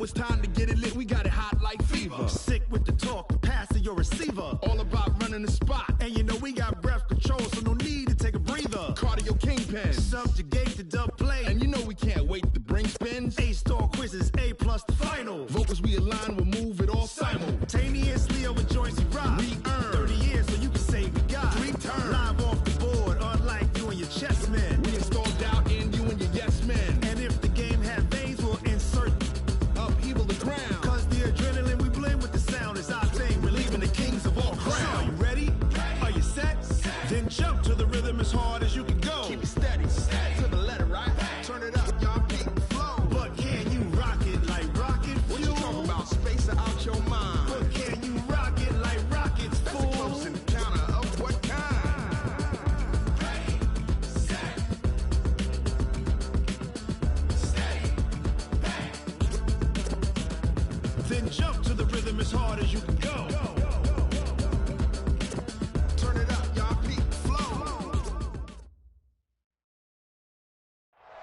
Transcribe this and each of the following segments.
it's time to get it lit. We got it hot like fever. Sick with the talk, the pass of your receiver. All about running the spot. And you know we got breath control, so no need to take a breather. Cardio kingpin. Subjugate the dub play. And you know we can't wait to bring spins. A-star quizzes, A+ the final. Vocals we align, we'll move it all simultaneously over joints we rock. We earn 30 years so you can say we got 3 turns. Live off the board, unlike you and your chess men. We install doubt in you and your yes men. And if the game had veins, we'll insert upheaval the ground. Cause the adrenaline we blend with the sound is our thing. Relieving the kings of all crowns. Are you ready? Are you set? Then jump to the rhythm as hard as you can go. Keep it steady, to the letter, right? Turn it up, y'all beat the flow. But can you rock it like rocket fuel? What you talking about? Space out your mind. But can you rock it like rockets, fool? That's a close encounter of what kind? Ready, set, steady, bang. Then jump to the rhythm as hard as you can go. Turn it up, y'all beat the flow.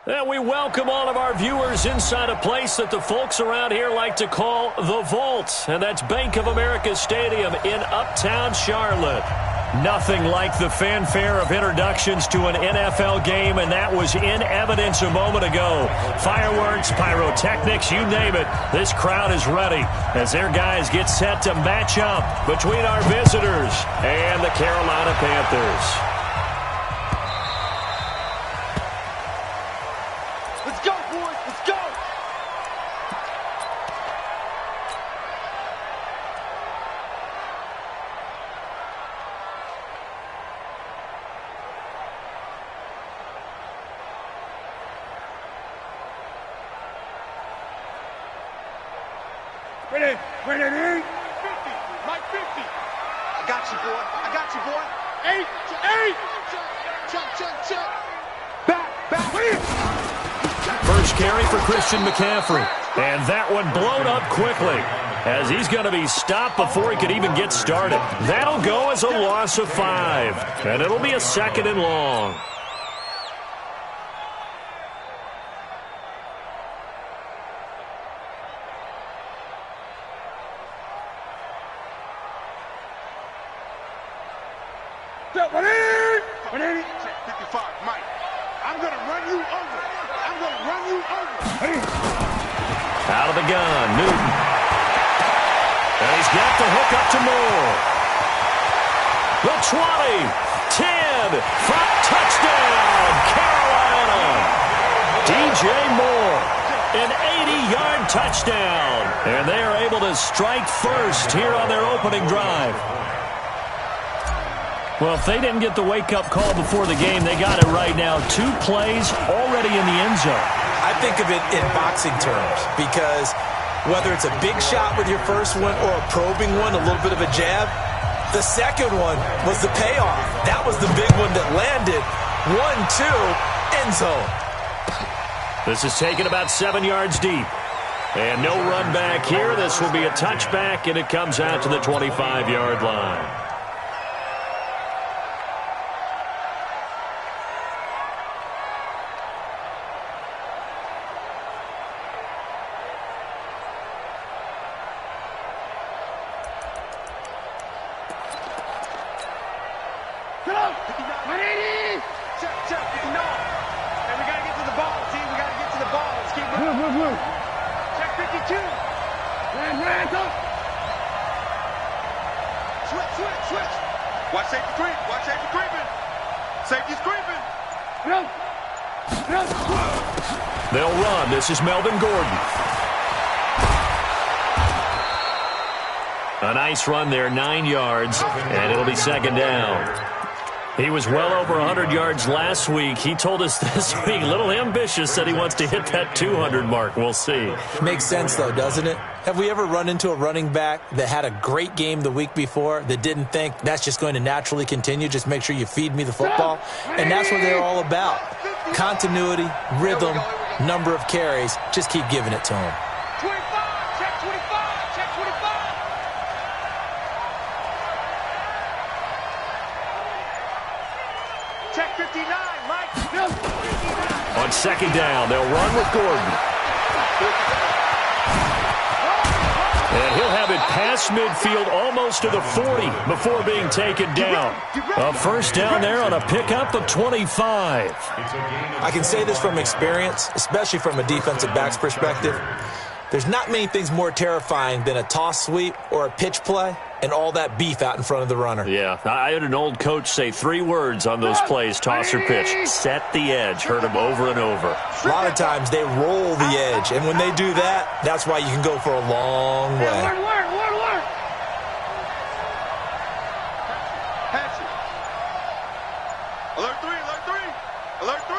And we welcome all of our viewers inside a place that the folks around here like to call the Vault. And that's Bank of America Stadium in Uptown Charlotte. Nothing like the fanfare of introductions to an NFL game, and that was in evidence a moment ago. Fireworks, pyrotechnics, you name it. This crowd is ready as their guys get set to match up between our visitors and the Carolina Panthers. Let's go, boys. Let's go. Ready, 50, Mike 50. I got you, boy. I got you, boy. 8. Check. Back. First carry for Christian McCaffrey. And that one blown up quickly as he's going to be stopped before he could even get started. That'll go as a loss of 5. And it'll be a 2nd and long. Check 55, Mike. I'm going to run you over. Out of the gun, Newton. And he's got the hook up to Moore. The 20, 10, front touchdown, Carolina. DJ Moore, an 80-yard touchdown. And they are able to strike first here on their opening drive. Well, if they didn't get the wake-up call before the game, they got it right now. 2 plays already in the end zone. I think of it in boxing terms because whether it's a big shot with your first one or a probing one, a little bit of a jab, the second one was the payoff. That was the big one that landed. 1-2, end zone. This is taken about 7 yards deep. And no run back here. This will be a touchback, and it comes out to the 25-yard line. Watch safety creeping. Safety's creeping. They'll run. This is Melvin Gordon. A nice run there, 9 yards, and it'll be 2nd down. He was well over 100 yards last week. He told us this week, a little ambitious, said he wants to hit that 200 mark. We'll see. Makes sense, though, doesn't it? Have we ever run into a running back that had a great game the week before that didn't think that's just going to naturally continue? Just make sure you feed me the football. And that's what they're all about. Continuity, rhythm, number of carries. Just keep giving it to them. 25, check 25, check 25. Check 59, Mike. 59. On 2nd down, they'll run with Gordon. And he'll have it past midfield almost to the 40 before being taken down. A first down there on a pickup of 25. I can say this from experience, especially from a defensive back's perspective. There's not many things more terrifying than a toss sweep or a pitch play and all that beef out in front of the runner. Yeah, I had an old coach say 3 words on those plays, toss or pitch. Set the edge. Heard him over and over. A lot of times they roll the edge, and when they do that, that's why you can go for a long way. Pass it. Alert 3, alert 3, alert 3.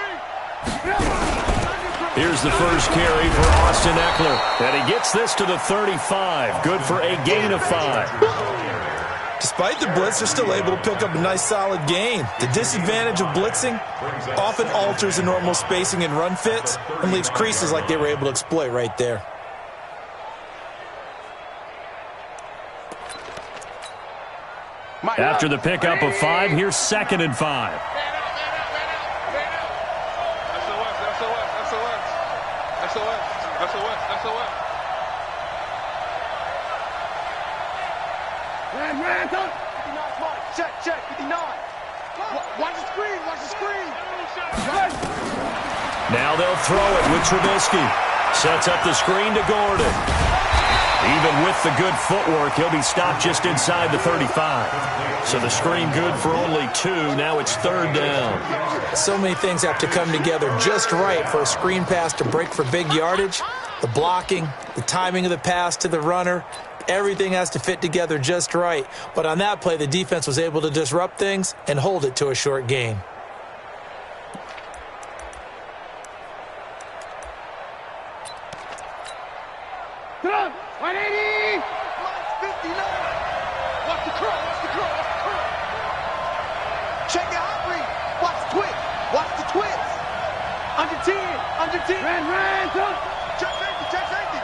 Here's the first carry for Austin Eckler. And he gets this to the 35. Good for a gain of 5. Despite the blitz, they're still able to pick up a nice, solid gain. The disadvantage of blitzing often alters the normal spacing and run fits and leaves creases like they were able to exploit right there. After the pickup of 5, here's 2nd and 5. Check, 59. Watch the screen, watch the screen. Now they'll throw it with Trubisky. Sets up the screen to Gordon. Even with the good footwork, he'll be stopped just inside the 35. So the screen good for only 2. Now it's 3rd down. So many things have to come together just right for a screen pass to break for big yardage. The blocking, the timing of the pass to the runner, everything has to fit together just right. But on that play, the defense was able to disrupt things and hold it to a short gain. Come on, 180! 59! Watch the curl, watch the curl, watch the curl! Check it out, Reed! Watch the twist! Watch the twist! Under 10! Under 10! Ran, check safety, check safety!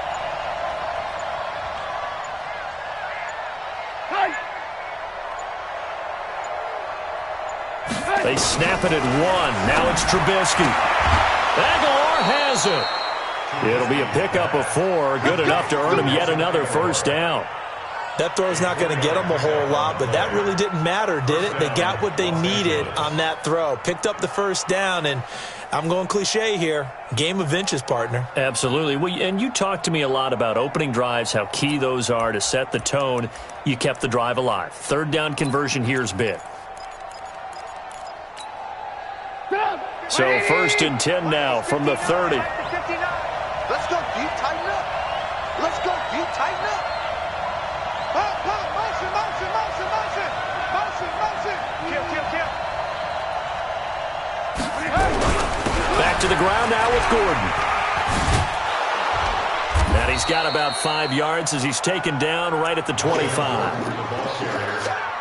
They snap it at 1. Now it's Trubisky. Aguilar has it. It'll be a pickup of 4. Good enough to earn him yet another first down. That throw's not going to get them a whole lot, but that really didn't matter, did it? They got what they needed on that throw. Picked up the first down, and I'm going cliche here. Game of inches, partner. Absolutely. Well, and you talked to me a lot about opening drives, how key those are to set the tone. You kept the drive alive. 3rd down conversion here is big. So 1st and 10 now from the 30. Let's go deep, tighten up. Let's go deep, tighten up. Motion, motion, motion, motion. Motion, motion. Kill. Back to the ground now with Gordon. And he's got about 5 yards as he's taken down right at the 25.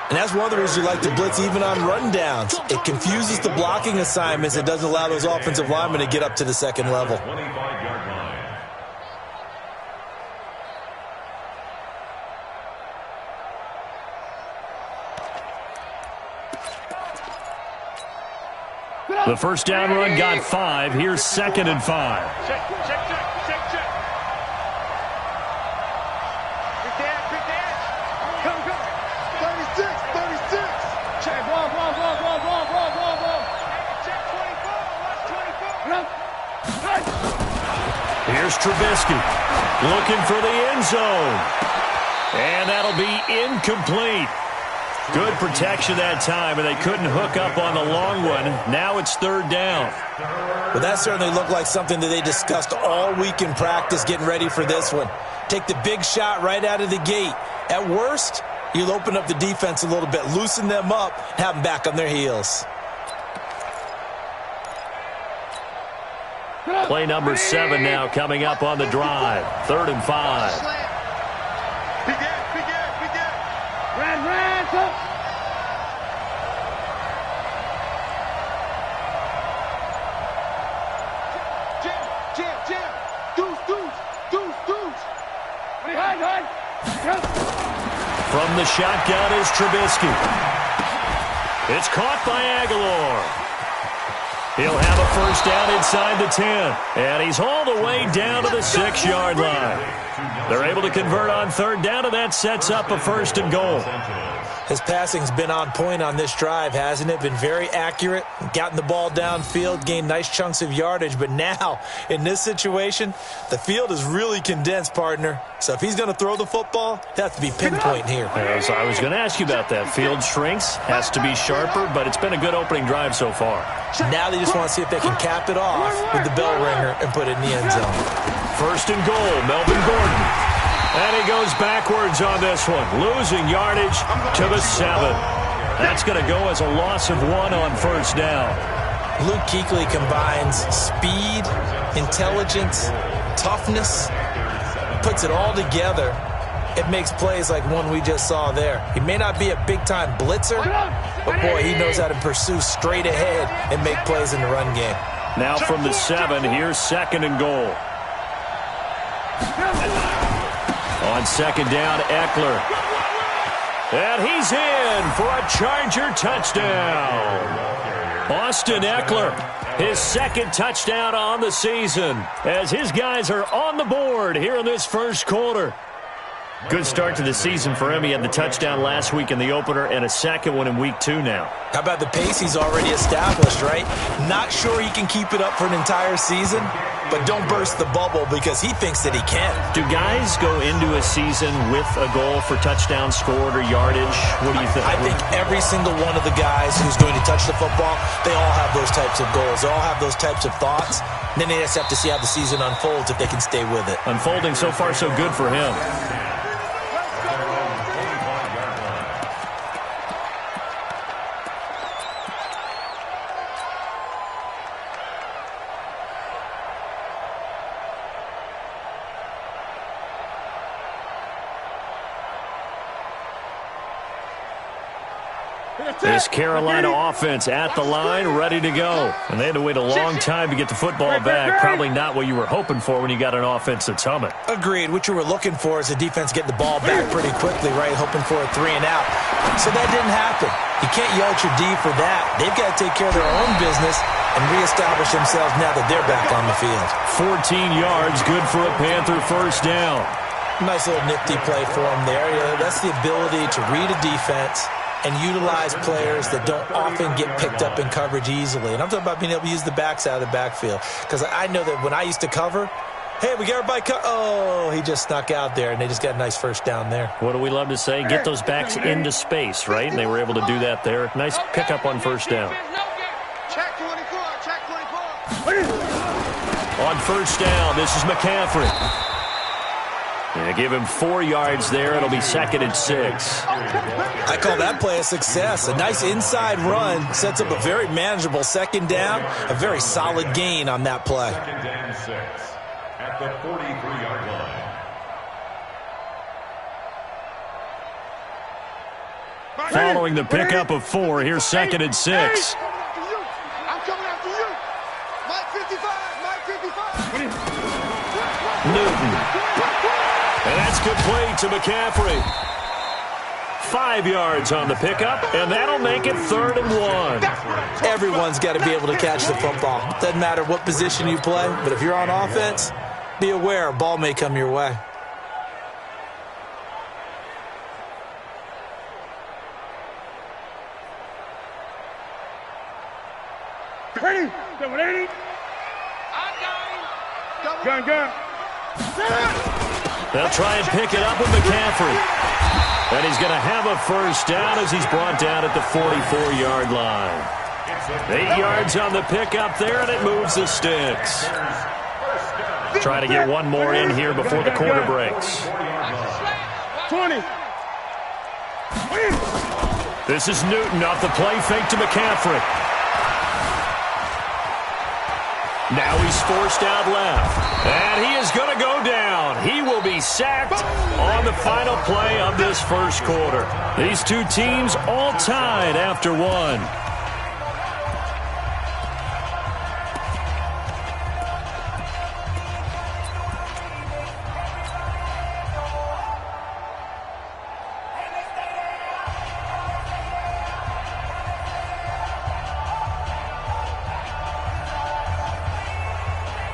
And that's one of the reasons you like to blitz even on run downs. It confuses the blocking assignments. It doesn't allow those offensive linemen to get up to the 2nd level. The first down run got 5. Here's 2nd and 5. Check. Big dash. Come. 36. Check. Ball. Check 24. Watch 24. Here's Trubisky looking for the end zone. And that'll be incomplete. Good protection that time, and they couldn't hook up on the long one. Now it's 3rd down. Well, that certainly looked like something that they discussed all week in practice getting ready for this one. Take the big shot right out of the gate. At worst, you'll open up the defense a little bit, loosen them up, have them back on their heels. Play number 7 now coming up on the drive. 3rd and 5. Big dash. Ran, go. Jam. Deuce. From the shotgun is Trubisky. It's caught by Aguilar. He'll have a first down inside the 10. And he's hauled away down to the 6-yard line. They're able to convert on third down, and that sets up a first and goal. His passing's been on point on this drive, hasn't it? Been very accurate, gotten the ball downfield, gained nice chunks of yardage. But now, in this situation, the field is really condensed, partner. So if he's going to throw the football, it has to be pinpoint here. I was going to ask you about that. Field shrinks, has to be sharper, but it's been a good opening drive so far. Now they just want to see if they can cap it off with the bell ringer and put it in the end zone. First and goal, Melvin Gordon. And he goes backwards on this one, losing yardage to the 7. That's going to go as a loss of 1 on first down. Luke Kuechly combines speed, intelligence, toughness, puts it all together. It makes plays like one we just saw there. He may not be a big-time blitzer, but, boy, he knows how to pursue straight ahead and make plays in the run game. Now from the 7, here's second and goal. On second down, Eckler. And he's in for a Charger touchdown. Austin Eckler, his second touchdown on the season, as his guys are on the board here in this first quarter. Good start to the season for him. He had the touchdown last week in the opener and a second one in week 2 now. How about the pace he's already established, right? Not sure he can keep it up for an entire season, but don't burst the bubble because he thinks that he can. Do guys go into a season with a goal for touchdown scored or yardage? What do you think? I think every single one of the guys who's going to touch the football, they all have those types of goals. They all have those types of thoughts. And then they just have to see how the season unfolds if they can stay with it. Unfolding so far so good for him. This Carolina offense at the line, ready to go. And they had to wait a long time to get the football back. Probably not what you were hoping for when you got an offense that's humming. Agreed. What you were looking for is the defense getting the ball back pretty quickly, right? Hoping for a 3 and out. So that didn't happen. You can't yell at your D for that. They've got to take care of their own business and reestablish themselves now that they're back on the field. 14 yards, good for a Panther first down. Nice little nifty play for them there. That's the ability to read a defense and utilize players that don't often get picked up in coverage easily. And I'm talking about being able to use the backs out of the backfield. Because I know that when I used to cover, hey, we got everybody oh, he just snuck out there, and they just got a nice first down there. What do we love to say? Get those backs into space, right? And they were able to do that there. Nice pickup on first down. Check 24, check 24. On first down, this is McCaffrey. And give him 4 yards there. It'll be second and 6. I call that play a success. A nice inside run sets up a very manageable second down. A very solid gain on that play. Second and 6 at the 43-yard line. Following the pickup of 4, here's second and 6. I'm coming after you. Mike 55, Mike 55. Newton. And that's complete to McCaffrey. 5 yards on the pickup, and that'll make it 3rd and 1. Everyone's got to be able to catch the football. Doesn't matter what position you play, but if you're on offense, be aware a ball may come your way. Ready? 780. Gun. They'll try and pick it up with McCaffrey. And he's going to have a first down as he's brought down at the 44-yard line. 8 yards on the pickup there, and it moves the sticks. Try to get one more in here before the quarter breaks. 20. This is Newton off the play fake to McCaffrey. Now he's forced out left. And he is going to go down. He will be sacked on the final play of this first quarter. These two teams all tied after 1.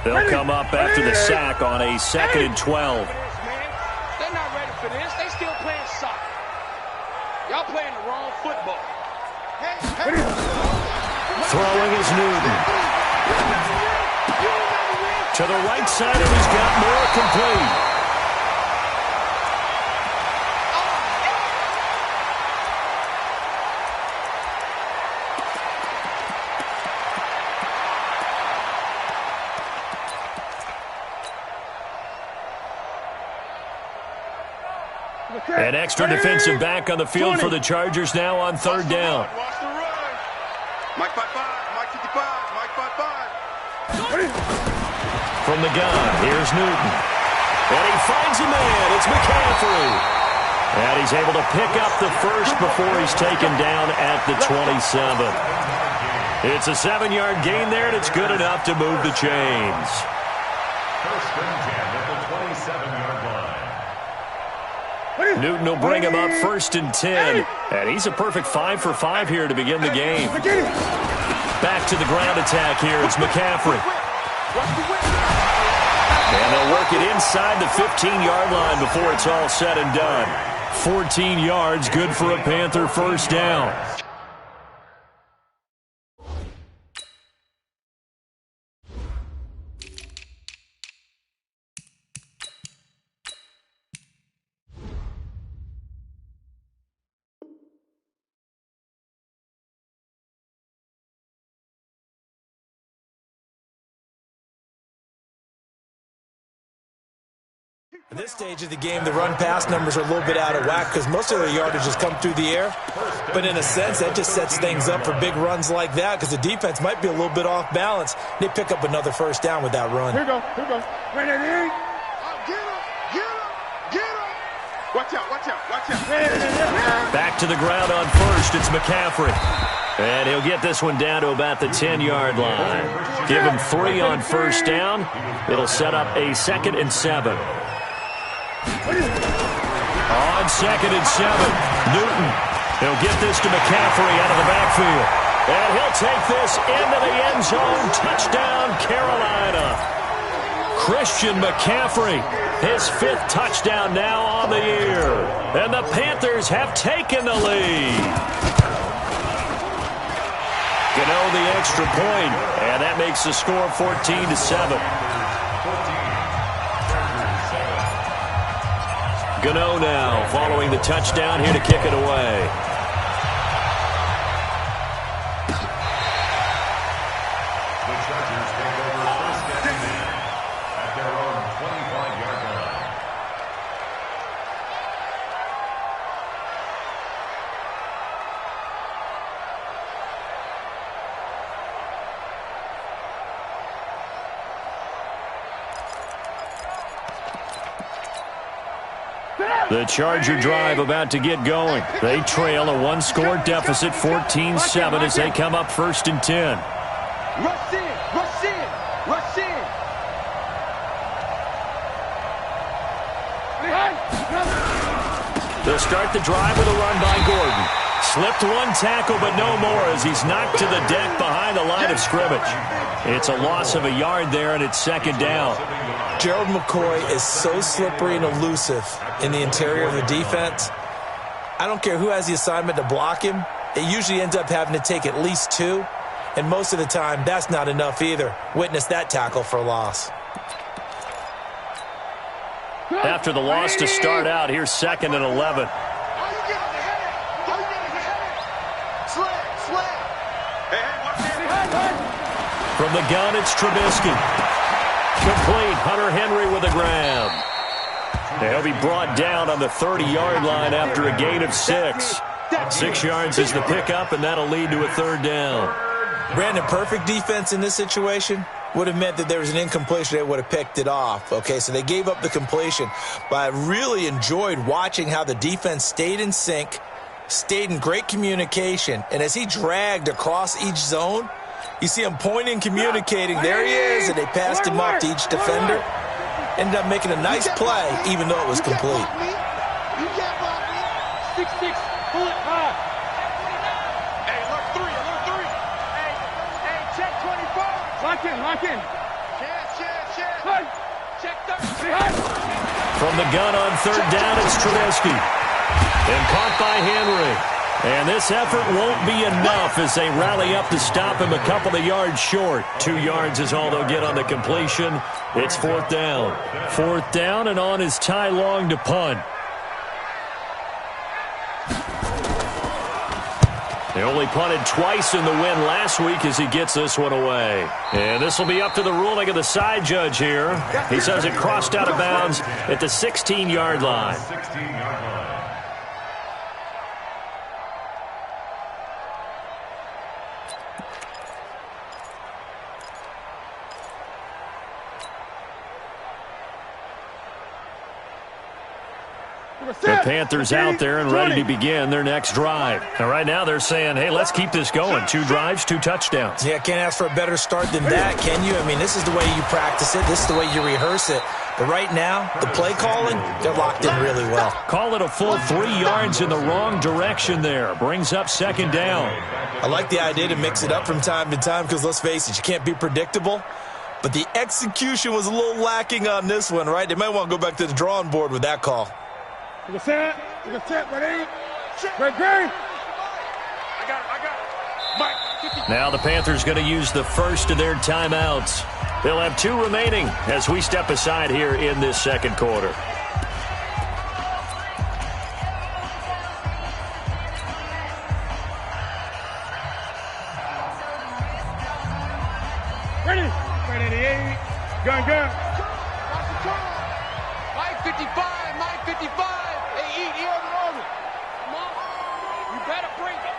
They'll come up after the sack on a 2nd and 12. They're not ready for this. They still playing soccer. Y'all playing the wrong football. Throwing is Newton. To the right side, and he's got more complete. An extra defensive back on the field for the Chargers now on 3rd down. Mike 5-5, Mike 55, Mike 5-5. From the gun, here's Newton. And he finds a man. It's McCaffrey. And he's able to pick up the first before he's taken down at the 27. It's a 7-yard gain there, and it's good enough to move the chains. 1st and 10 at the 27-yard line. Newton will bring him up 1st and 10. And he's a perfect 5 for 5 here to begin the game. Back to the ground attack here. It's McCaffrey. And they'll work it inside the 15-yard line before it's all said and done. 14 yards, good for a Panther 1st down. At this stage of the game, the run-pass numbers are a little bit out of whack because most of their yardage has come through the air. But in a sense, that just sets things up for big runs like that because the defense might be a little bit off balance. They pick up another 1st down with that run. Here we go. Right there. Get him. Watch out. Back to the ground on 1st. It's McCaffrey. And he'll get this one down to about the 10-yard line. Give him 3 on 1st down. It'll set up a 2nd and 7. On 2nd and 7, Newton. He'll get this to McCaffrey out of the backfield. And he'll take this into the end zone. Touchdown, Carolina. Christian McCaffrey, his 5th touchdown now on the year. And the Panthers have taken the lead. Gano the extra point, and that makes the score 14-7. Gano now following the touchdown here to kick it away. The Chargers take over 1st and 10 at their own 25-yard line. The Charger drive about to get going. They trail a 1-score deficit, 14-7, as they come up 1st and 10. Rush in. They'll start the drive with a run by Gordon. Slipped one tackle, but no more as he's knocked to the deck behind the line of scrimmage. It's a loss of a yard there, and it's 2nd down. Gerald McCoy is so slippery and elusive in the interior of the defense. I don't care who has the assignment to block him. It usually ends up having to take at least 2. And most of the time, that's not enough either. Witness that tackle for a loss. After the loss to start out, here's 2nd and 11. From the gun, it's Trubisky. Complete. Hunter Henry with a grab. He'll be brought down on the 30-yard line after a gain of 6. 6 yards is the pickup, and that'll lead to a 3rd down. Brandon, perfect defense in this situation would have meant that there was an incompletion. They would have picked it off. Okay, so they gave up the completion. But I really enjoyed watching how the defense stayed in sync, stayed in great communication, and as he dragged across each zone, you see him pointing, communicating. There he is, and they passed him off to each defender. Ended up making a nice play, even though it was complete. 6'6", pull it high. Hey, alert 3. Hey, check 24. Lock in. Chance. From the gun on third down, it's Trubisky. And caught by Henry. And this effort won't be enough as they rally up to stop him a couple of yards short. 2 yards is all they'll get on the completion. It's fourth down. Fourth down, and on is Ty Long to punt. They only punted twice in the win last week as he gets this one away. And this will be up to the ruling of the side judge here. He says it crossed out of bounds at the 16-yard line. 16-yard line. The Panthers out there and ready to begin their next drive. And right now they're saying, hey, let's keep this going. 2 drives, 2 touchdowns. Yeah, can't ask for a better start than that, can you? I mean, this is the way you practice it. This is the way you rehearse it. But right now, the play calling, they're locked in really well. Call it a full 3 yards in the wrong direction there. Brings up second down. I like the idea to mix it up from time to time because, let's face it, you can't be predictable. But the execution was a little lacking on this one, right? They might want to go back to the drawing board with that call. Now the Panthers going to use the first of their timeouts. They'll have 2 remaining as we step aside here in this second quarter. Ready. 55, 55. Hey, eat over. Come on. You better bring it.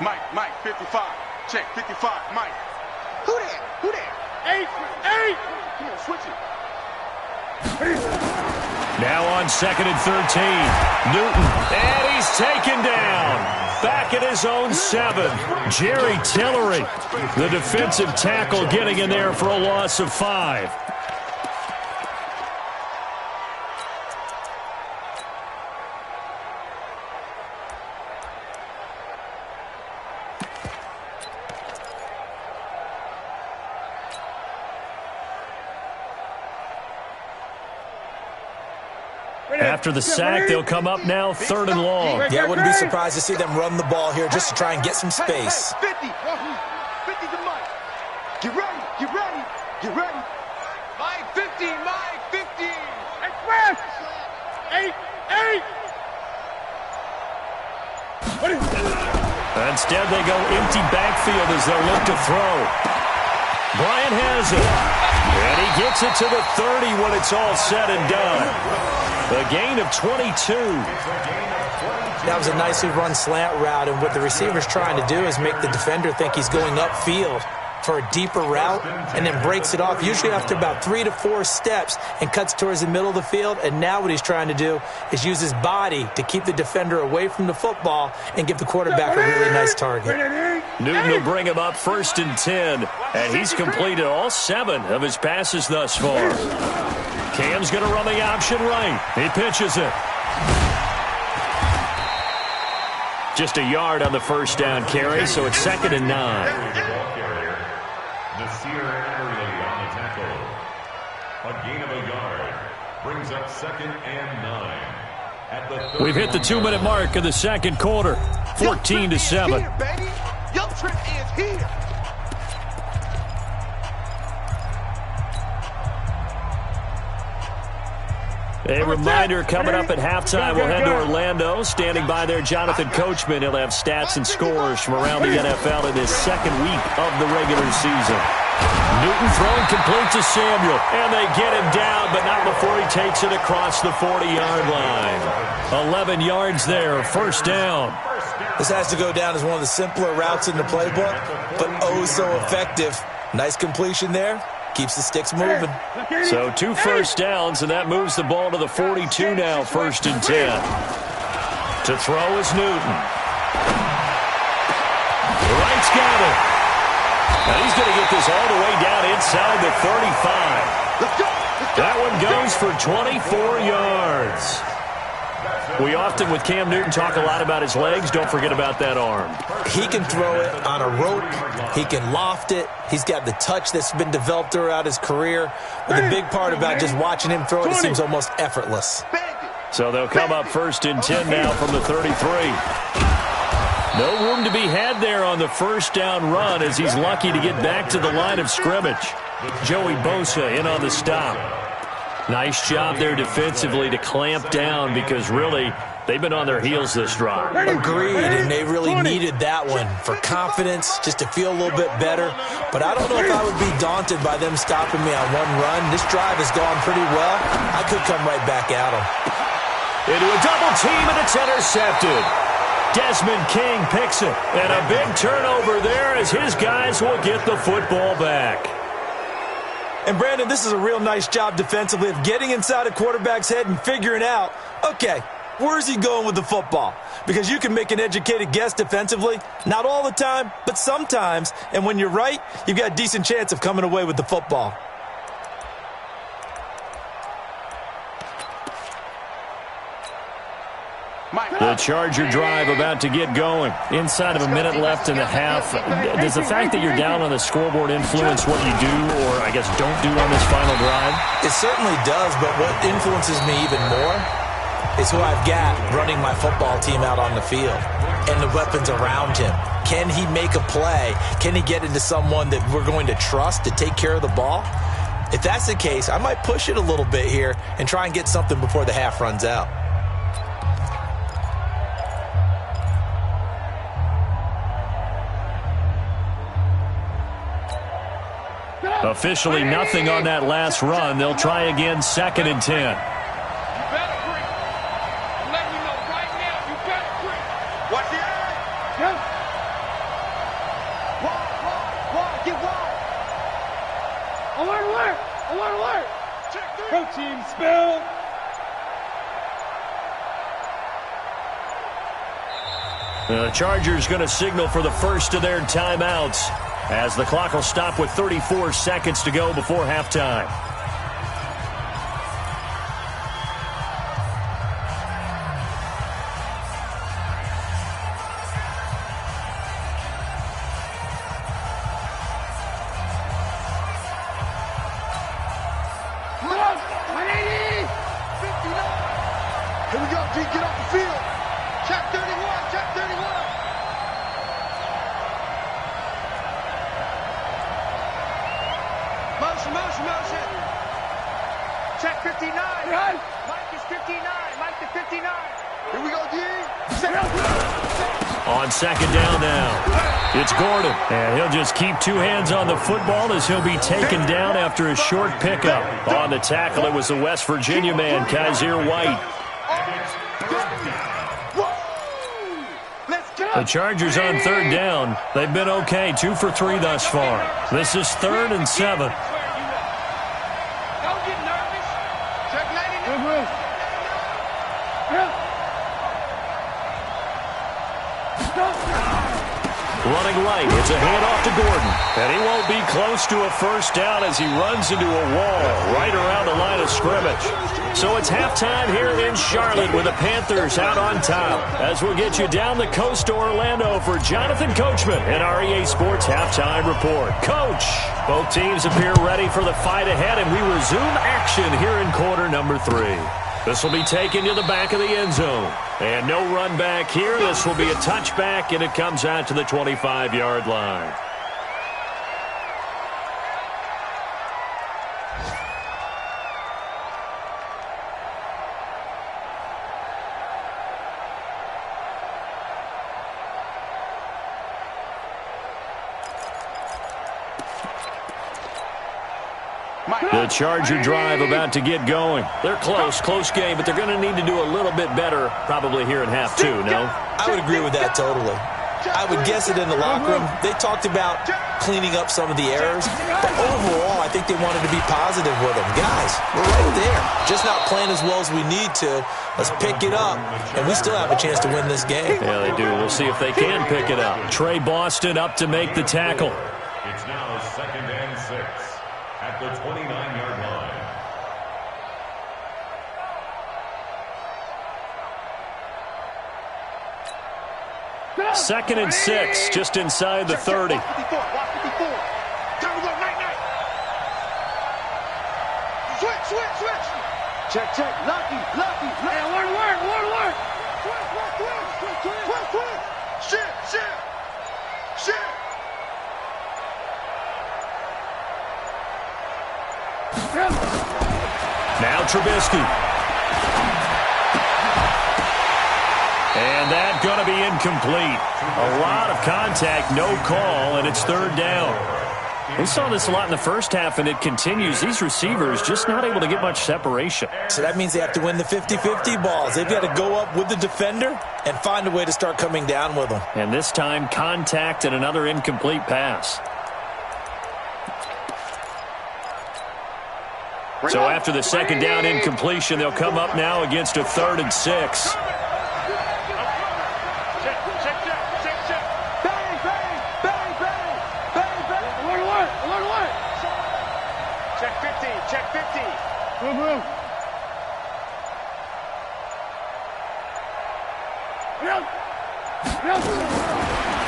Mike, 55. Check, 55, Mike. Who there? 8. Come on, switch it. Now on second and 13. Newton, and he's taken down. Back at his own 7. Jerry Tillery, the defensive tackle, getting in there for a loss of 5. After the sack, they'll come up now, 3rd and long. Yeah, I wouldn't be surprised to see them run the ball here just to try and get some space. 50 to Mike. Get ready. Mike 50. Express. 8. Instead, they go empty backfield as they'll look to throw. Bryant has it. And he gets it to the 30 when it's all said and done. A gain of 22. That was a nicely run slant route, and what the receiver's trying to do is make the defender think he's going upfield for a deeper route and then breaks it off, usually after about 3 to 4 steps, and cuts towards the middle of the field. And now what he's trying to do is use his body to keep the defender away from the football and give the quarterback a really nice target. Newton will bring him up 1st and 10, and he's completed all 7 of his passes thus far. Cam's going to run the option right. He pitches it. Just a yard on the first down carry, so it's 2nd and 9. A gain of a yard brings up 2nd and 9. At the We've hit the 2-minute mark of the second quarter. 14-7. Your trip is here. A reminder coming up at halftime. We'll head to Orlando. Standing by there, Jonathan Coachman. He'll have stats and scores from around the NFL in this second week of the regular season. Newton throwing complete to Samuel. And they get him down, but not before he takes it across the 40-yard line. 11 yards there, first down. This has to go down as one of the simpler routes in the playbook, but oh so effective. Nice completion there. Keeps the sticks moving. So 2 first downs, and that moves the ball to the 42 now, 1st and 10. To throw is Newton. Wright's got it. And he's going to get this all the way down inside the 35. That one goes for 24 yards. We often, with Cam Newton, talk a lot about his legs. Don't forget about that arm. He can throw it on a rope. He can loft it. He's got the touch that's been developed throughout his career. But the big part about just watching him throw it, it seems almost effortless. So they'll come up 1st and 10 now from the 33. No room to be had there on the first down run as he's lucky to get back to the line of scrimmage. Joey Bosa in on the stop. Nice job there defensively to clamp down because really they've been on their heels this drive. Agreed, and they really needed that one for confidence, just to feel a little bit better. But I don't know if I would be daunted by them stopping me on one run. This drive has gone pretty well. I could come right back at them. Into a double team, and it's intercepted. Desmond King picks it, and a big turnover there as his guys will get the football back. And, Brandon, this is a real nice job defensively of getting inside a quarterback's head and figuring out, okay, where's he going with the football? Because you can make an educated guess defensively, not all the time, but sometimes. And when you're right, you've got a decent chance of coming away with the football. The Charger drive about to get going. Inside of a minute left in the half. Does the fact that you're down on the scoreboard influence what you do or, I guess, don't do on this final drive? It certainly does, but what influences me even more is who I've got running my football team out on the field and the weapons around him. Can he make a play? Can he get into someone that we're going to trust to take care of the ball? If that's the case, I might push it a little bit here and try and get something before the half runs out. Officially nothing on that last run. They'll try again 2nd and 10. You better breathe. I'm letting you know right now, you better breathe. Watch the eye. Yeah. Wide, get wide. Alert. Check three. Protein spill. The Chargers going to signal for the first of their timeouts as the clock will stop with 34 seconds to go before halftime. Here we go, G, get off the field. Check 31, check 31. Motion. Check 59. Right. Mike is 59. Mike to 59. Here we go, G. On 2nd down now, it's Gordon. And he'll just keep 2 hands on the football as he'll be taken down after a short pickup. On the tackle, it was the West Virginia man, Kaiser White. The Chargers on 3rd down. They've been okay, 2 for 3 thus far. This is 3rd and 7. Don't get nervous. Check 99. Running right, it's a handoff to Gordon. And he won't be close to a first down as he runs into a wall right around the line of scrimmage. So it's halftime here in Charlotte with the Panthers out on top. As we'll get you down the coast to Orlando for Jonathan Coachman and our EA Sports Halftime Report. Coach, both teams appear ready for the fight ahead, and we resume action here in quarter number 3. This will be taken to the back of the end zone. And no run back here. This will be a touchback, and it comes out to the 25-yard line. The Charger drive about to get going. They're close game, but they're going to need to do a little bit better probably here in half 2, no? I would agree with that totally. I would guess it in the locker room. They talked about cleaning up some of the errors, but overall, I think they wanted to be positive with them. Guys, we're right there. Just not playing as well as we need to. Let's pick it up, and we still have a chance to win this game. Yeah, they do. We'll see if they can pick it up. Trey Boston up to make the tackle. It's now 2nd and 6 at the 29-yard line. 2nd and 6, just inside the 30. Watch 54. Time to go, night. Switch. Check. Lucky. Hey, alert. Twist. Shit. Now Trubisky. And that's going to be incomplete. A lot of contact, no call, and it's 3rd down. We saw this a lot in the first half, and it continues. These receivers just not able to get much separation. So that means they have to win the 50-50 balls. They've got to go up with the defender and find a way to start coming down with them. And this time, contact and another incomplete pass. So after the 2nd down incompletion, they'll come up now against a 3rd and 6. Check 50. Move.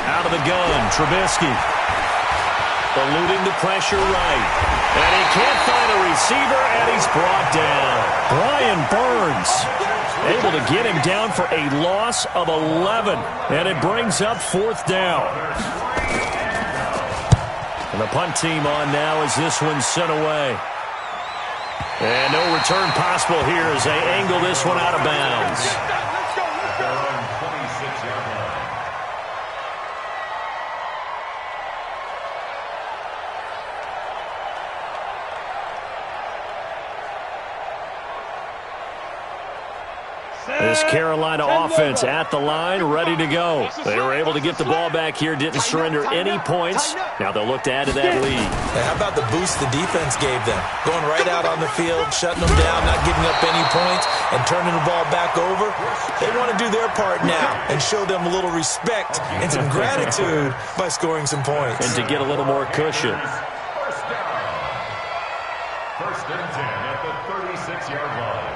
Out of the gun, Trubisky. Eluding the pressure right. And he can't find a receiver, and he's brought down. Brian Burns able to get him down for a loss of 11. And it brings up 4th down. And the punt team on now as this one's sent away. And no return possible here as they angle this one out of bounds. Their own 26-yard line. This Carolina offense at the line, ready to go. They were able to get the ball back here, didn't surrender any points. Now they'll look to add to that lead. And how about the boost the defense gave them? Going right out on the field, shutting them down, not giving up any points, and turning the ball back over. They want to do their part now and show them a little respect and some gratitude by scoring some points. And to get a little more cushion. First down. 1st and 10 at the 36-yard line.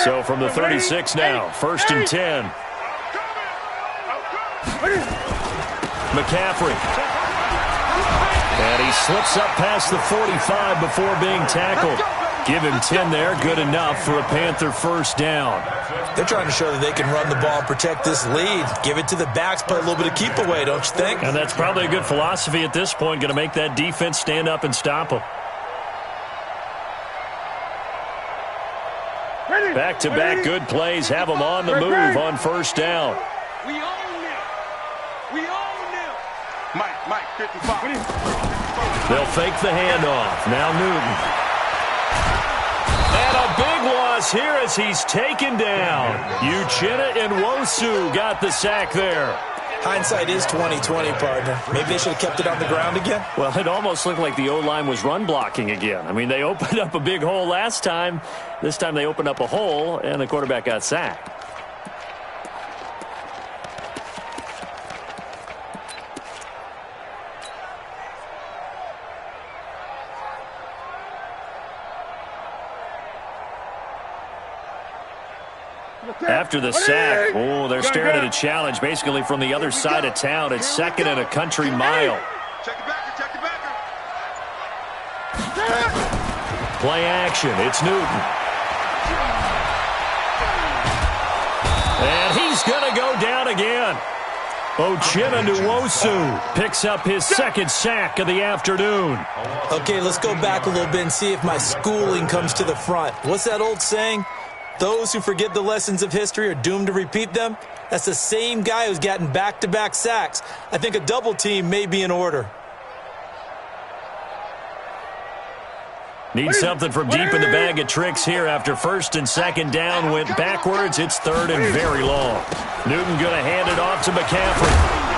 So from the 36 now, 1st and 10. McCaffrey. And he slips up past the 45 before being tackled. Give him 10 there, good enough for a Panther 1st down. They're trying to show that they can run the ball and protect this lead. Give it to the backs, play a little bit of keep away, don't you think? And that's probably a good philosophy at this point, going to make that defense stand up and stop them. Back-to-back good plays have them on the move on 1st down. We own them. Mike, 55. They'll fake the handoff. Now Newton. And a big loss here as he's taken down. Uchenna and Nwosu got the sack there. Hindsight is 20/20, partner. Maybe they should have kept it on the ground again. Well, it almost looked like the O-line was run blocking again. I mean, they opened up a big hole last time. This time they opened up a hole, and the quarterback got sacked. After the sack, they're staring at a challenge basically from the other side of town. It's 2nd and a country mile. Check the backer. Play action. It's Newton. And he's going to go down again. Uchenna Nwosu picks up his 2nd sack of the afternoon. Okay, let's go back a little bit and see if my schooling comes to the front. What's that old saying? Those who forget the lessons of history are doomed to repeat them. That's the same guy who's gotten back-to-back sacks. I think a double team may be in order. Need something from deep in the bag of tricks here after 1st and 2nd down went backwards. It's 3rd and very long. Newton going to hand it off to McCaffrey.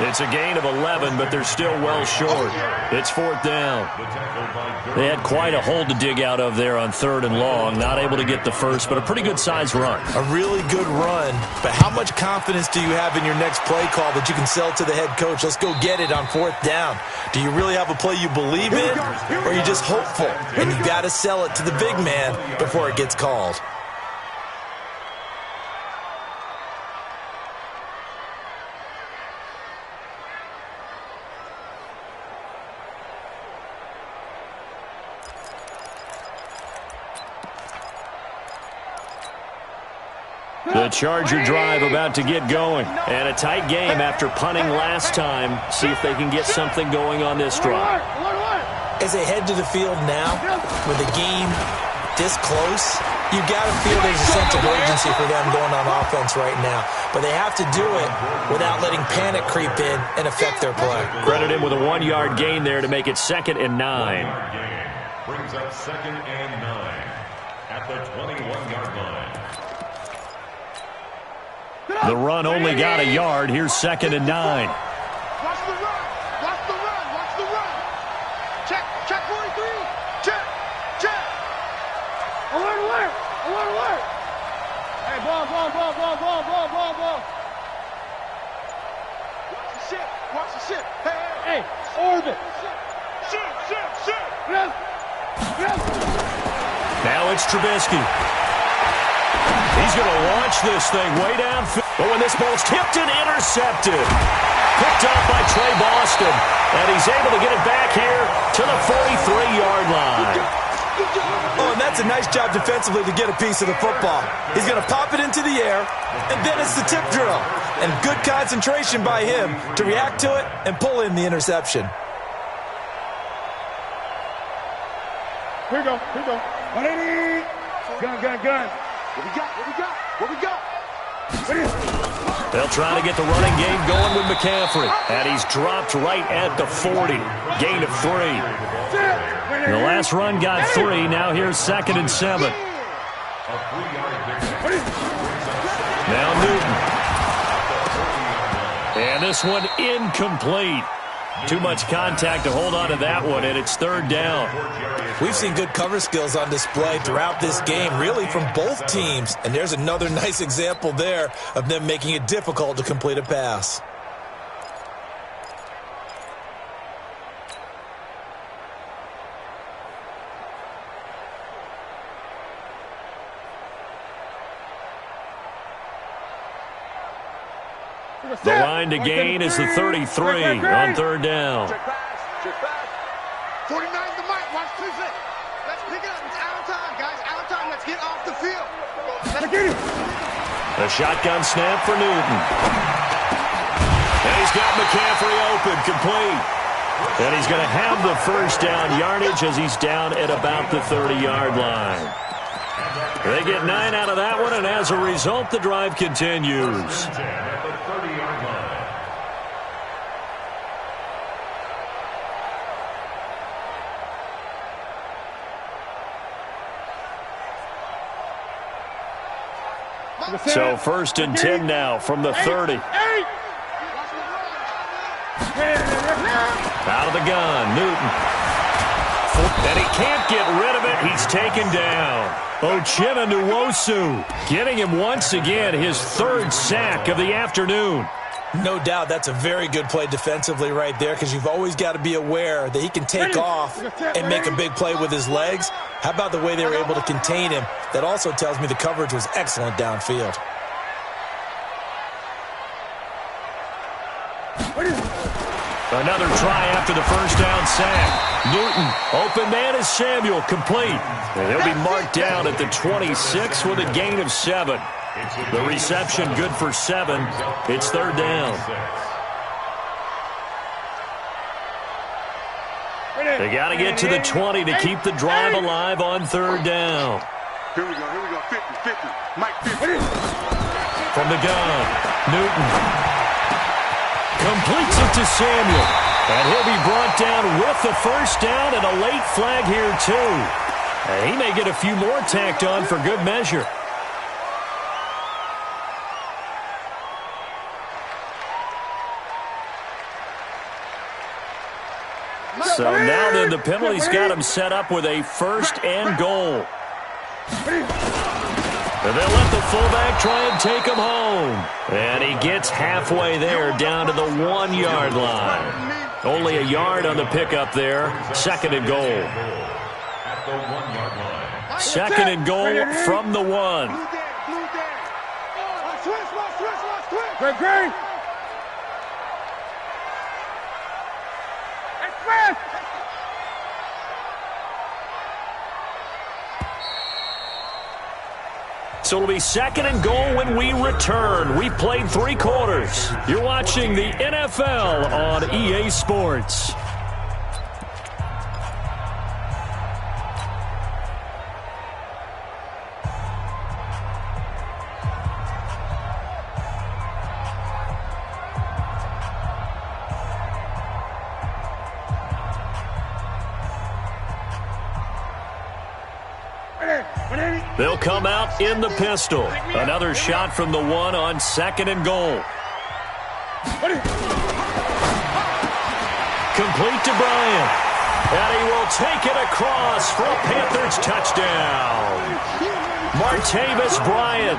It's a gain of 11, but they're still well short. It's 4th down. They had quite a hole to dig out of there on 3rd and long. Not able to get the first, but a pretty good-sized run. A really good run, but how much confidence do you have in your next play call that you can sell to the head coach? Let's go get it on 4th down. Do you really have a play you believe in, or are you just hopeful? And you got to sell it to the big man before it gets called. The Charger drive about to get going. And a tight game after punting last time. See if they can get something going on this drive. As they head to the field now, with the game this close, you got to feel there's a sense of urgency for them going on offense right now. But they have to do it without letting panic creep in and affect their play. Credit him with a 1-yard gain there to make it 2nd and 9. Brings up 2nd and 9 at the 21-yard line. The run only got a yard. Here's 2nd and 9. Watch the run. Watch the run. Watch the run. Check. Check 43. Check. Check. Alert, alert. Alert, alert. Hey, ball. Watch the ship. Watch the ship. Hey. Orbit. Ship. Now it's Trubisky. He's going to launch this thing way downfield. But when this ball's tipped and intercepted. Picked up by Trey Boston. And he's able to get it back here to the 43-yard line. Oh, and that's a nice job defensively to get a piece of the football. He's going to pop it into the air, and then it's the tip drill. And good concentration by him to react to it and pull in the interception. Here we go. 180. Gun. What we got? They'll try to get the running game going with McCaffrey. And he's dropped right at the 40. Gain of 3. The last run got 3. Now here's 2nd and 7. Now Newton. And this one incomplete. Too much contact to hold on to that one, and it's 3rd down. We've seen good cover skills on display throughout this game, really from both teams. And there's another nice example there of them making it difficult to complete a pass. The line to gain is the 33 on 3rd down. 49 the mic. Watch this. Let's pick it up. It's out of time, guys. Out of time. Let's get off the field. Let's get it. A shotgun snap for Newton. And he's got McCaffrey open, complete. And he's going to have the 1st down yardage as he's down at about the 30-yard line. They get 9 out of that one, and as a result, the drive continues. So 1st and 10 now from the 30. Out of the gun, Newton. And he can't get rid of it. He's taken down. Uchenna Nwosu getting him once again his 3rd sack of the afternoon. No doubt that's a very good play defensively right there, because you've always got to be aware that he can take off and make a big play with his legs. How about the way they were able to contain him? That also tells me the coverage was excellent downfield. Another try after the 1st down sack. Newton, open man is Samuel, complete. And he'll be marked down at the 26 with a gain of 7. The reception good for 7. It's 3rd down. They got to get to the 20 to keep the drive alive on 3rd down. Here we go. 50. Mike 50. From the gun, Newton completes it to Samuel. And he'll be brought down with the 1st down and a late flag here too. And he may get a few more tacked on for good measure. So now then the penalty's got him set up with a 1st and goal. And they'll let the fullback try and take him home. And he gets halfway there down to the 1-yard line. Only a yard on the pickup there. 2nd and goal. 2nd and goal from the 1. Great. So it'll be 2nd and goal when we return. We've played 3 quarters. You're watching the NFL on EA Sports. They'll come out in the pistol. Another shot from the 1 on 2nd and goal. Complete to Bryant. And he will take it across for a Panthers touchdown. Martavis Bryant,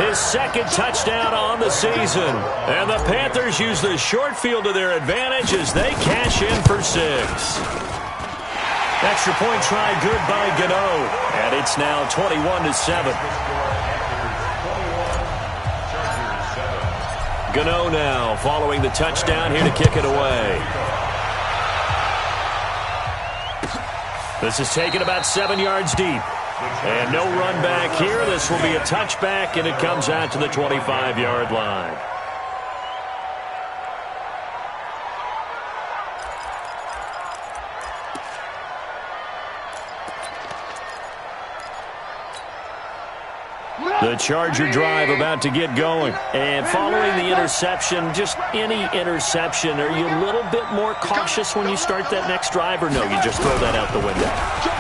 his 2nd touchdown on the season. And the Panthers use the short field to their advantage as they cash in for 6. Extra point try good by Gano. And it's now 21-7. Gano now following the touchdown here to kick it away. This is taken about 7 yards deep. And no run back here. This will be a touchback, and it comes out to the 25-yard line. The Charger drive about to get going. And following the interception, just any interception, are you a little bit more cautious when you start that next drive, or no, you just throw that out the window?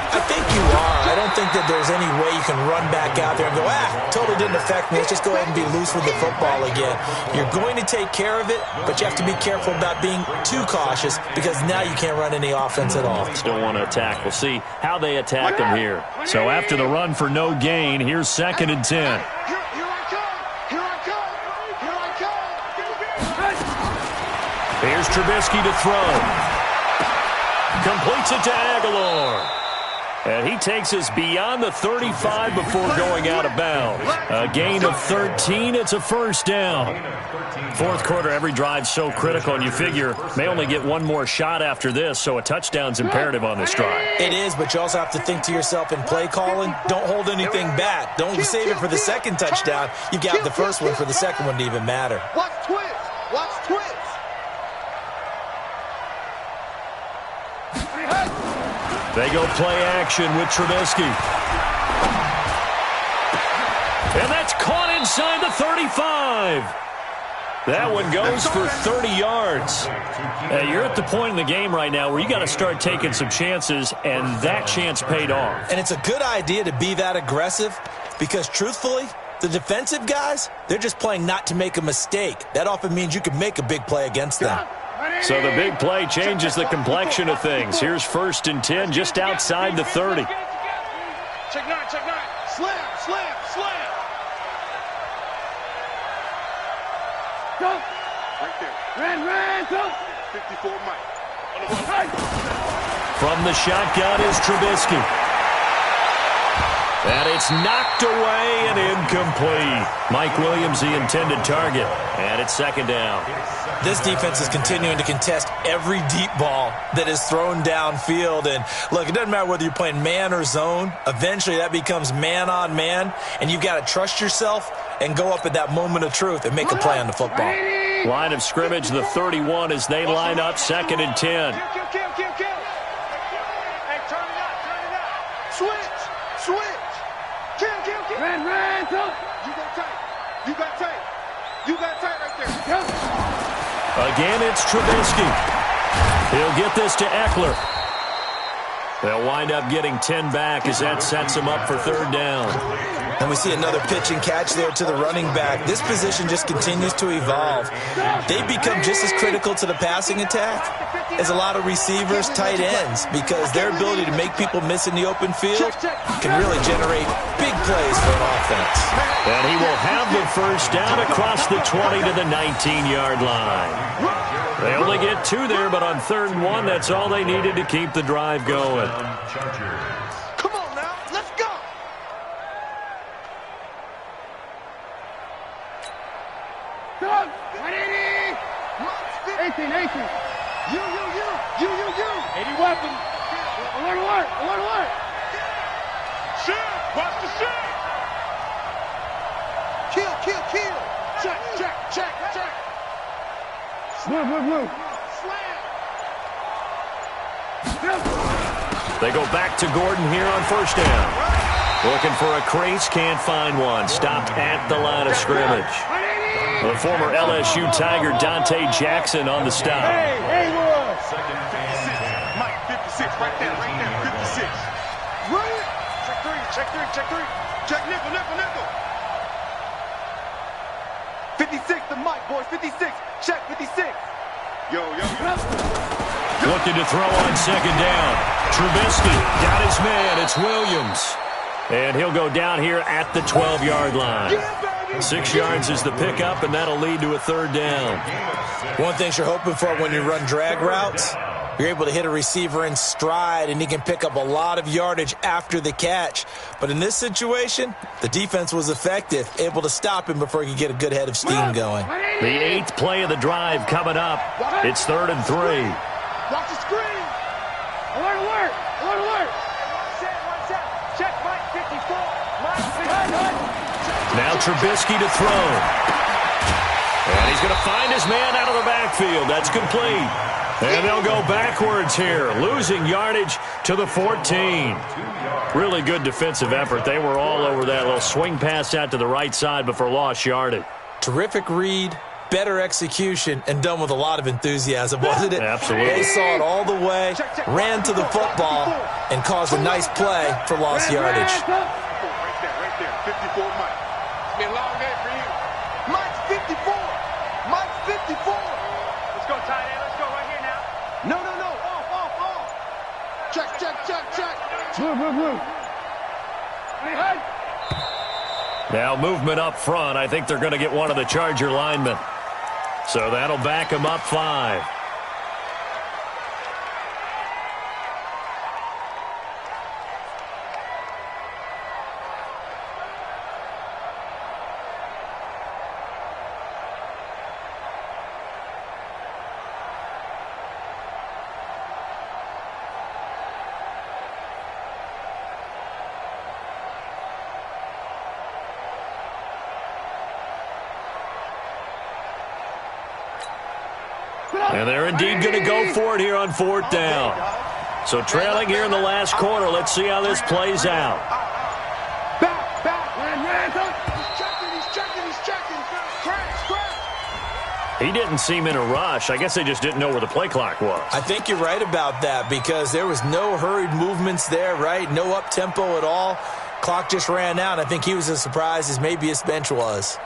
I think you are. I don't think that there's any way you can run back out there and go, totally didn't affect me. Let's just go ahead and be loose with the football again. You're going to take care of it, but you have to be careful about being too cautious because now you can't run any offense at all. Still want to attack. We'll see how they attack them here. So after the run for no gain, here's 2nd and 10. Here I come! Here I come! Here I come! Here's Trubisky to throw. Completes it to Aguilar. And he takes us beyond the 35 before going out of bounds. A gain of 13. It's a 1st down. 4th quarter, every drive's so critical, and you figure may only get one more shot after this, so a touchdown's imperative on this drive. It is, but you also have to think to yourself in play calling, don't hold anything back. Don't save it for the 2nd touchdown. You got the 1st one for the 2nd one to even matter. Watch twist! Watch twist! They go play action with Trubisky. And that's caught inside the 35. That one goes for 30 yards. You're at the point in the game right now where you got to start taking some chances, and that chance paid off. And it's a good idea to be that aggressive because, truthfully, the defensive guys, they're just playing not to make a mistake. That often means you can make a big play against them. So the big play changes the complexion of things. Here's 1st and 10 just outside the 30. Check 9, check 9. Slam! Slam! Slam! Right there. Ran, go. 54 Mike. From the shotgun is Trubisky. And it's knocked away and incomplete. Mike Williams, the intended target. And it's 2nd down. This defense is continuing to contest every deep ball that is thrown downfield. And, look, it doesn't matter whether you're playing man or zone. Eventually that becomes man on man. And you've got to trust yourself and go up at that moment of truth and make a play on the football. Line of scrimmage, the 31 as they line up 2nd and 10. Kill. Hey, turn it up. Switch! Switch! Kill! Ran, go. You got tight right there. Again, it's Trubisky. He'll get this to Eckler. They'll wind up getting 10 back as that sets them up for 3rd down. And we see another pitch and catch there to the running back. This position just continues to evolve. They become just as critical to the passing attack as a lot of receivers, tight ends, because their ability to make people miss in the open field can really generate big plays for an offense. And he will have the 1st down across the 20 to the 19-yard line. They only get 2 there, but on 3rd and 1, that's all they needed to keep the drive going. Come on now, let's go! Go. 180. 18. You. 80 weapon. Alert. Shit! Watch the shit! kill, kill. Check, check, check, check. Slam. They go back to Gordon here on first down. Looking for a crease, can't find one. Stopped at the line of scrimmage. The former LSU Tiger Dante Jackson on the stop. Hey, boy. Mike, 56, right there, 56. Run it. Check three. Check nickel. 56 to Mike, boys. 56. Check 56. Yo. Looking to throw on second down. Trubisky got his man. It's Williams. And he'll go down here at the 12-yard line. 6 yards is the pickup, and that'll lead to a third down. One thing you're hoping for when you run drag routes, you're able to hit a receiver in stride, and he can pick up a lot of yardage after the catch. But in this situation, the defense was effective, able to stop him before he could get a good head of steam going. The 8th play of the drive coming up. It's 3rd and 3. Watch the screen. Alert. Check Mike 54. Now Trubisky to throw. And he's going to find his man out of the backfield. That's complete. And they'll go backwards here, losing yardage to the 14. Really good defensive effort. They were all over that little swing pass out to the right side before lost yardage. Terrific read, better execution, and done with a lot of enthusiasm, wasn't it? Absolutely. They saw it all the way, ran to the football, and caused a nice play for lost yardage. Right there, 54 Mike. It's been a long day for you. Mike's 54. Mike's 54. Let's go, tight end. Let's go right here now. No. Off. Check. Blue. Now movement up front. I think they're going to get one of the Charger linemen. So that'll back them up 5. And they're indeed going to go for it here on 4th down. So trailing here in the last quarter. Let's see how this plays out. Back. He's checking. Crash. He didn't seem in a rush. I guess they just didn't know where the play clock was. I think you're right about that because there was no hurried movements there, right? No up-tempo at all. Clock just ran out. I think he was as surprised as maybe his bench was.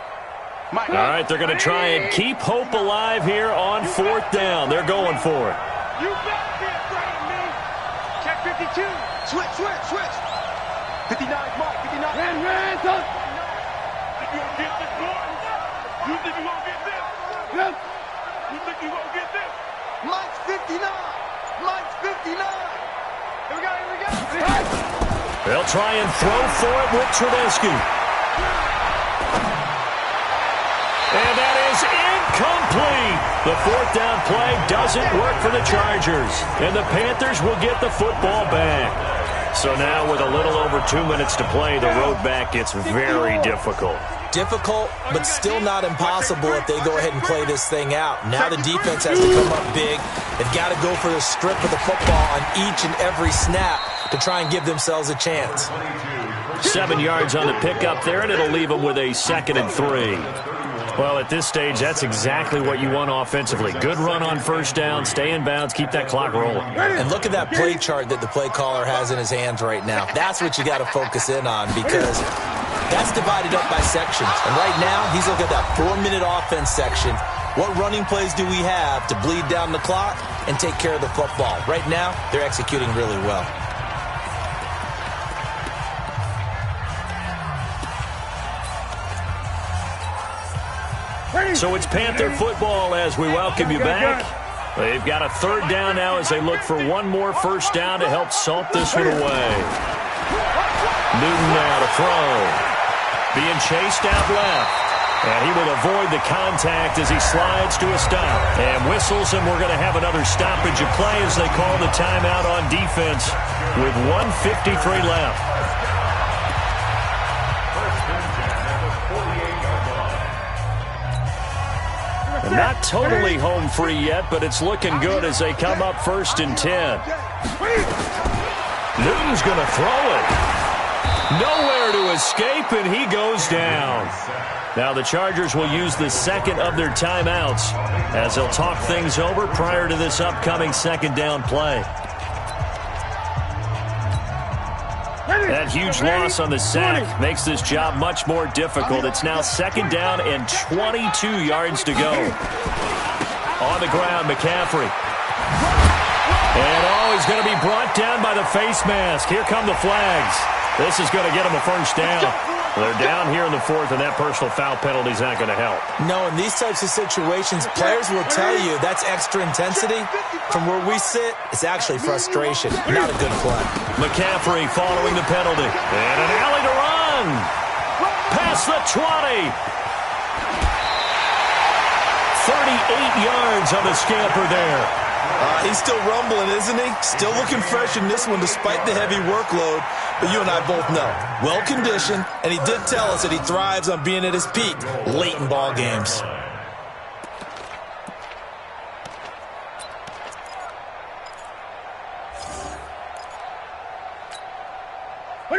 All right, they're going to try and keep hope alive here on 4th down. They're going for it. You better be afraid of me. Check 52. Switch. 59, Mike, 59. Ran, son. You gonna get this, Gordon? You think you gonna get this? Yep. You think you gonna get this? Mike's 59. Here we go. They'll try and throw for it with Trubisky. And that is incomplete. The 4th down play doesn't work for the Chargers. And the Panthers will get the football back. So now with a little over 2 minutes to play, the road back gets very difficult. Difficult, but still not impossible if they go ahead and play this thing out. Now the defense has to come up big. They've got to go for the strip of the football on each and every snap to try and give themselves a chance. 7 yards on the pickup there, and it'll leave them with a 2nd and 3. Well, at this stage, that's exactly what you want offensively. Good run on 1st down, stay in bounds, keep that clock rolling. And look at that play chart that the play caller has in his hands right now. That's what you got to focus in on because that's divided up by sections. And right now, he's looking at that 4-minute offense section. What running plays do we have to bleed down the clock and take care of the football? Right now, they're executing really well. So it's Panther football as we welcome you back. They've got a 3rd down now as they look for one more 1st down to help salt this one away. Newton now to throw. Being chased out left. And he will avoid the contact as he slides to a stop. And whistles, and we're going to have another stoppage of play as they call the timeout on defense with 1:53 left. And not totally home free yet, but it's looking good as they come up 1st and 10. Newton's going to throw it. Nowhere to escape, and he goes down. Now the Chargers will use the second of their timeouts as they'll talk things over prior to this upcoming second down play. That huge loss on the sack makes this job much more difficult. It's now 2nd down and 22 yards to go. On the ground, McCaffrey. And he's going to be brought down by the face mask. Here come the flags. This is going to get him a 1st down. They're down here in the 4th, and that personal foul penalty is not going to help. No, in these types of situations, players will tell you that's extra intensity. From where we sit, it's actually frustration, not a good play. McCaffrey following the penalty. And an alley to run. Past the 20. 38 yards on the scamper there. He's still rumbling, isn't he? Still looking fresh in this one despite the heavy workload. But you and I both know, well-conditioned, and he did tell us that he thrives on being at his peak late in ball games.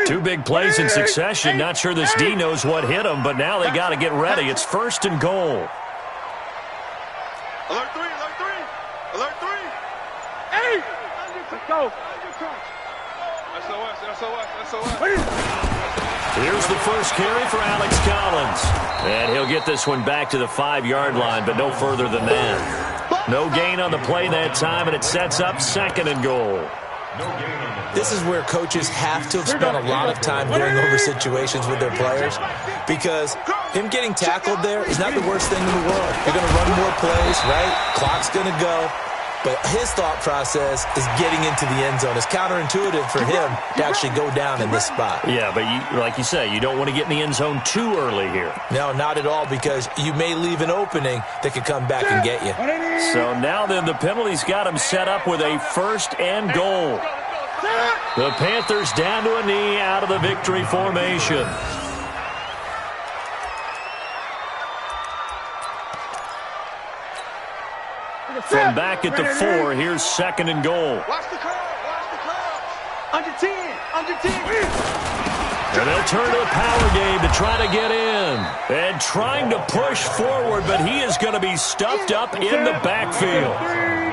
Two big plays in succession. Not sure this D knows what hit him, but now they got to get ready. It's 1st and goal. Alert 3, alert 3, alert 3. Hey! Let's go. SOS. Here's the first carry for Alex Collins. And he'll get this one back to the 5-yard line, but no further than that. No gain on the play that time, and it sets up 2nd and goal. This is where coaches have to have spent a lot of time going over situations with their players, because him getting tackled there is not the worst thing in the world. You're going to run more plays, right? Clock's going to go. But his thought process is getting into the end zone. It's counterintuitive for him to actually go down in this spot. Yeah, but like you say, you don't want to get in the end zone too early here. No, not at all, because you may leave an opening that could come back and get you. So now then the penalty's got him set up with a 1st and goal. The Panthers down to a knee out of the victory formation. From back at the 4, here's 2nd and goal. Watch the curl. Under 10. And they'll turn to the power game to try to get in. And trying to push forward, but he is going to be stuffed up in the backfield.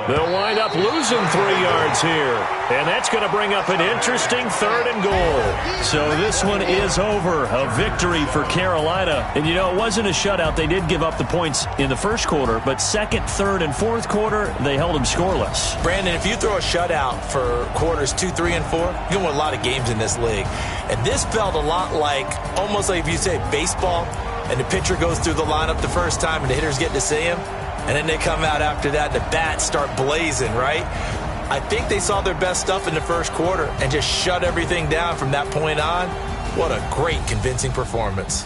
They'll wind up losing 3 yards here. And that's going to bring up an interesting 3rd and goal. So this one is over. A victory for Carolina. And, you know, it wasn't a shutout. They did give up the points in the 1st quarter. But 2nd, 3rd, and 4th quarter, they held them scoreless. Brandon, if you throw a shutout for quarters 2, 3, and 4, you're going to win a lot of games in this league. And this felt a lot like, almost like if you say baseball, and the pitcher goes through the lineup the first time and the hitters get to see him. And then they come out after that, the bats start blazing, right? I think they saw their best stuff in the 1st quarter and just shut everything down from that point on. What a great, convincing performance.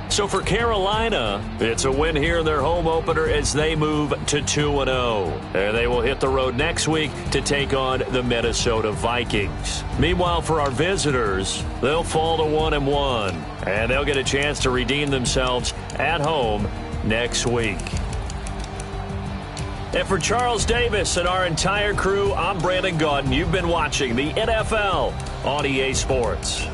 So for Carolina, it's a win here in their home opener as they move to 2-0. And they will hit the road next week to take on the Minnesota Vikings. Meanwhile, for our visitors, they'll fall to 1-1. And they'll get a chance to redeem themselves at home next week. And for Charles Davis and our entire crew, I'm Brandon Gaudin. You've been watching the NFL on EA Sports.